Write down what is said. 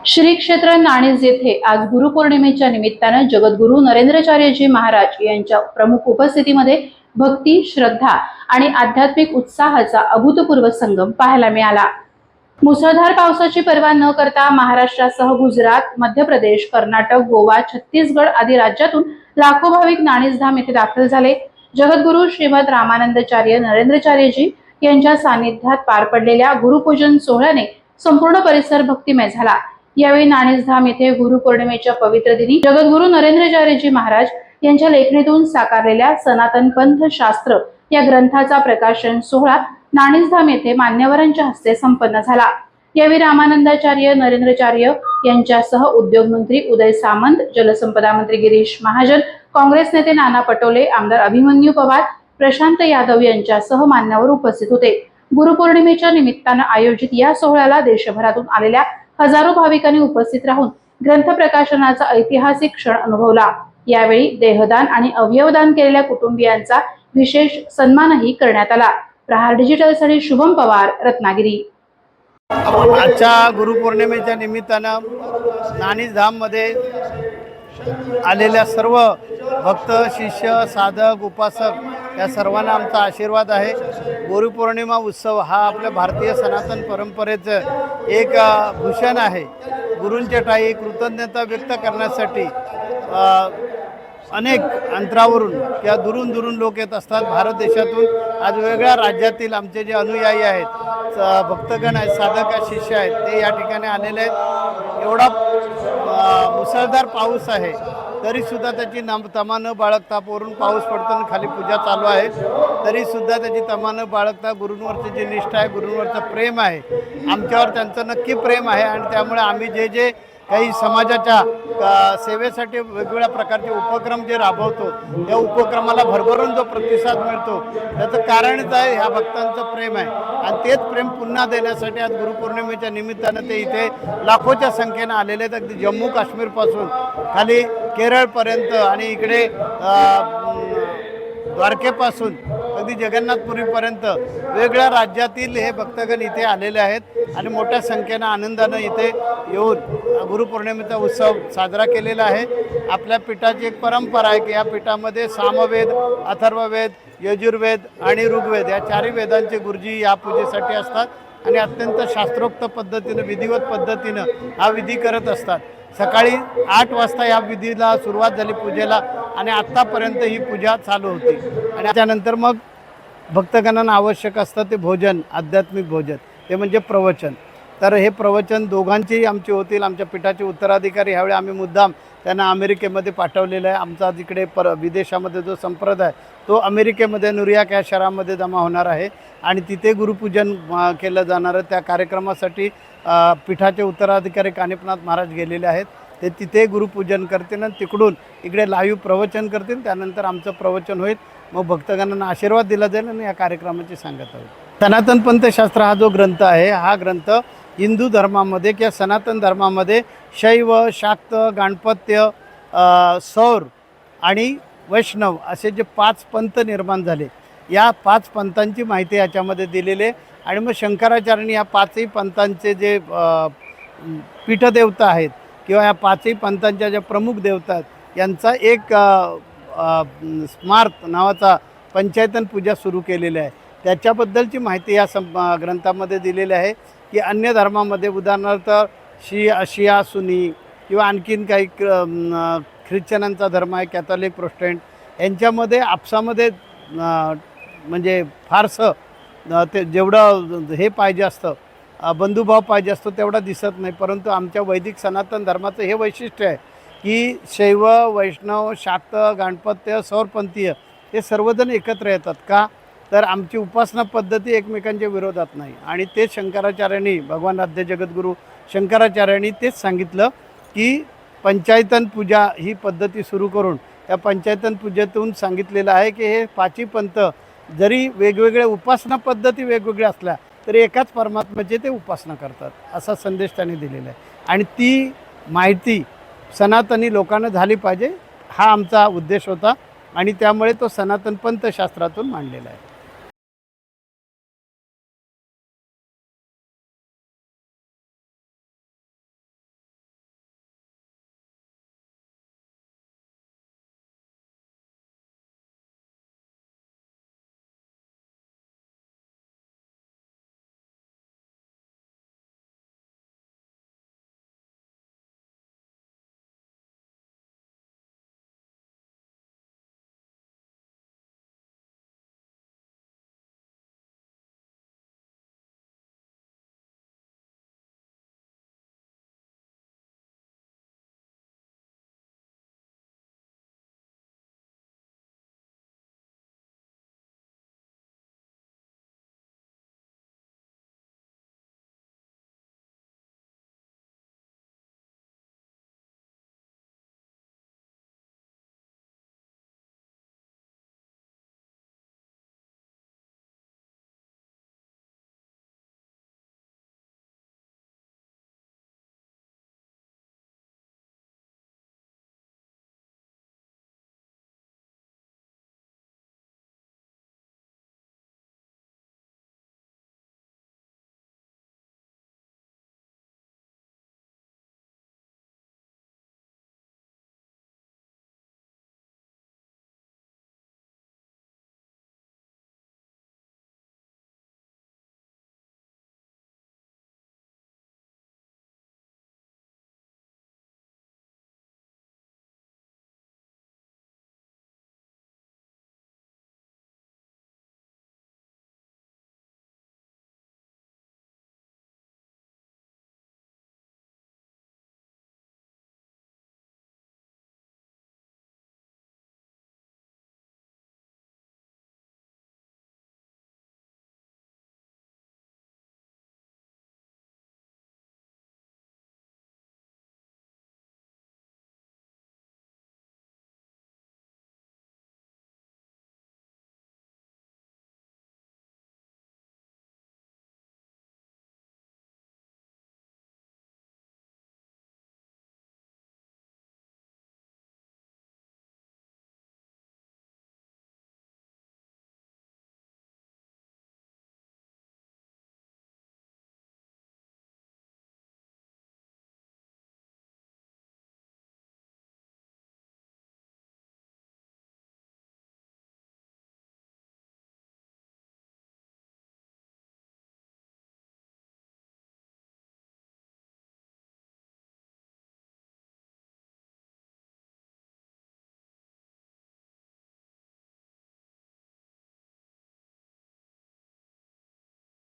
श्री क्षेत्र नाणीज येथे आज गुरुपौर्णिमेच्या निमित्तानं जगद्गुरू नरेंद्राचार्यजी महाराज यांच्या प्रमुख उपस्थितीमध्ये भक्ती, श्रद्धा आणि आध्यात्मिक उत्साहाचा अभूतपूर्व संगम पाहायला मिळाला। मुसळधार पावसाची पर्वा न करता महाराष्ट्रासह गुजरात, मध्य प्रदेश, कर्नाटक, गोवा, छत्तीसगड आदी राज्यातून लाखो भाविक नाणीजधाम येथे दाखल झाले। जगद्गुरू श्रीमद रामानंदाचार्य नरेंद्राचार्यजी यांच्या सानिध्यात पार पडलेल्या गुरुपूजन सोहळ्याने संपूर्ण परिसर भक्तिमय झाला। यावेळी नाणीजधाम येथे गुरुपौर्णिमेच्या पवित्र दिनी जगद्गुरू नरेंद्राचार्यजी महाराज यांच्या लेखणीतून साकारलेल्या सनातन पंथ शास्त्र या ग्रंथाचा प्रकाशन सोहळा नाणीजधाम येथे मान्यवरांच्या हस्ते संपन्न झाला। यावेळी रामानंदाचार्य नरेंद्राचार्य यांच्यासह उद्योग मंत्री उदय सामंत, जलसंपदा मंत्री गिरीश महाजन, काँग्रेस नेते नाना पटोले, आमदार अभिमन्यू पवार, प्रशांत यादव यांच्यासह मान्यवर उपस्थित होते। गुरुपौर्णिमेच्या निमित्तानं आयोजित या सोहळ्याला देशभरातून आलेल्या हजारो भाविकांनी उपस्थित राहून ग्रंथ प्रकाशनाचा ऐतिहासिक क्षण अनुभवला। यावेळी देहदान आणि अवयवदान केलेल्या कुटुंबियांचा विशेष सन्मानही करण्यात आला। प्रहार डिजिटलसाठी शुभम पवार, रत्नागिरी। आजच्या गुरुपौर्णिमेच्या निमित्तानं नाणीजधाममध्ये आलेल्या सर्व भक्त, शिष्य, साधक, उपासक या सर्वांना आमचा आशीर्वाद आहे। गुरुपौर्णिमा उत्सव हा आपल्या भारतीय सनातन परंपरेचं एक भूषण आहे। गुरूंच्या ठायी कृतज्ञता व्यक्त करण्यासाठी अनेक अंतरावरून किंवा दुरून लोक येत असतात। भारत देशातून आज वेगवेगळ्या राज्यातील आमचे जे अनुयायी आहेत, भक्तगण आहेत, साधक आहेत, शिष्य आहेत, ते या ठिकाणी आलेले आहेत। एवढा मुसळधार पाऊस आहे तरीसुद्धा त्याची तमा न बाळगता, वरून पाऊस पडतो आणि खाली पूजा चालू आहे तरीसुद्धा त्याची तमा न बाळगता गुरूंवरची जी निष्ठा आहे, गुरूंवरचं प्रेम आहे, आमच्यावर त्यांचं नक्की प्रेम आहे। आणि त्यामुळे आम्ही जे काही समाजाच्या सेवेसाठी वेगवेगळ्या प्रकारचे उपक्रम जे राबवतो, त्या उपक्रमाला भरभरून जो प्रतिसाद मिळतो त्याचं कारणच आहे ह्या भक्तांचं प्रेम आहे। आणि तेच प्रेम पुन्हा देण्यासाठी आज गुरुपौर्णिमेच्या निमित्तानं ते इथे लाखोच्या संख्येनं आलेले आहेत। अगदी जम्मू काश्मीरपासून खाली केरळपर्यंत आणि इकडे द्वारकेपासून अगदी जगन्नाथपुरीपर्यंत वेगवेगळ्या राज्यातील हे भक्तगण इथे आलेले आहेत आणि मोठ्या संख्येनं आनंदानं इथे येऊन गुरुपौर्णिमेचा उत्सव साजरा केलेला आहे। आपल्या पीठाची एक परंपरा आहे की या पीठामध्ये सामवेद, अथर्ववेद, यजुर्वेद आणि ऋग्वेद या चारही वेदांचे गुरुजी या पूजेसाठी असतात आणि अत्यंत शास्त्रोक्त पद्धतीनं, विधिवत पद्धतीनं हा विधी करत असतात। सकाळी 8 वाजता या विधीला सुरुवात झाली पूजेला आणि आत्तापर्यंत ही पूजा चालू होती। आणि त्यानंतर मग भक्तगणांना आवश्यक असतं ते भोजन, आध्यात्मिक भोजन, ते म्हणजे प्रवचन। तर हे प्रवचन दोघांचीही आमची होतील। आमच्या पीठाचे उत्तराधिकारी ह्यावेळी आम्ही मुद्दाम त्यांना अमेरिकेमध्ये पाठवलेलं आहे। आमचा जिकडे विदेशामध्ये जो संप्रदाय तो अमेरिकेमध्ये न्यूयॉर्क या शहरामध्ये जमा होणार आहे आणि तिथे गुरुपूजन केलं जाणार आहे। त्या कार्यक्रमासाठी पीठाचे उत्तराधिकारी कानिपनाथ महाराज गेलेले आहेत। ते तिथे गुरुपूजन करतील आणि तिकडून इकडे लाईव्ह प्रवचन करतील। त्यानंतर आमचं प्रवचन होईल, मग भक्तगणांना आशीर्वाद दिला जाईल आणि या कार्यक्रमाची सांगता होईल। सनातन पंथशास्त्र हा जो ग्रंथ आहे, हा ग्रंथ हिंदू धर्मामध्ये किंवा सनातन धर्मामध्ये शैव, शाक्त, गाणपत्य, सौर आणि वैष्णव असे जे 5 पंथ निर्माण झाले, या 5 पंथांची माहिती याच्यामध्ये दिलेली आहे। आणि मग शंकराचार्यांनी या 5ही पंथांचे जे पीठदेवता आहेत किंवा या 5ही पंथांच्या ज्या प्रमुख देवता आहेत यांचा एक स्मार्त नावाचा पंचायतन पूजा सुरू केलेली आहे। त्याच्याबद्दलची माहिती या ग्रंथामध्ये दिलेली आहे की अन्य धर्मामध्ये उदाहरणार्थ शिया, सुन्नी किंवा आणखीन काही ख्रिश्चनांचा धर्म आहे, कॅथॉलिक, प्रोटेस्टंट, यांच्यामध्ये आपसामध्ये म्हणजे फारसं ते जेवढं हे पाहिजे असतं, बंधुभाव पाहिजे असतो तेवढा दिसत नाही। परंतु आमच्या वैदिक सनातन धर्माचं हे वैशिष्ट्य आहे की शैव, वैष्णव, शाक्त, गाणपत्य, सौरपंथीय हे सर्वजण एकत्र येतात। का तर आमची उपासना पद्धती एकमेकांच्या विरोधात नाही। आणि तेच शंकराचार्यांनी, भगवान आद्य जगद्गुरू शंकराचार्यांनी तेच सांगितलं की पंचायतन पूजा ही पद्धती सुरू करून त्या पंचायतन पूजेतून सांगितलेलं आहे की हे 5ही पंथ जरी वेगवेगळ्या उपासना पद्धती वेगवेगळ्या असल्या तरी एकाच परमात्म्याची ते उपासना करतात, असा संदेश त्यांनी दिलेला आहे। आणि ती माहिती सनातनी लोकांना झाली पाहिजे, हा आमचा उद्देश होता आणि त्यामुळे तो सनातन पंथशास्त्रातून मांडलेला आहे।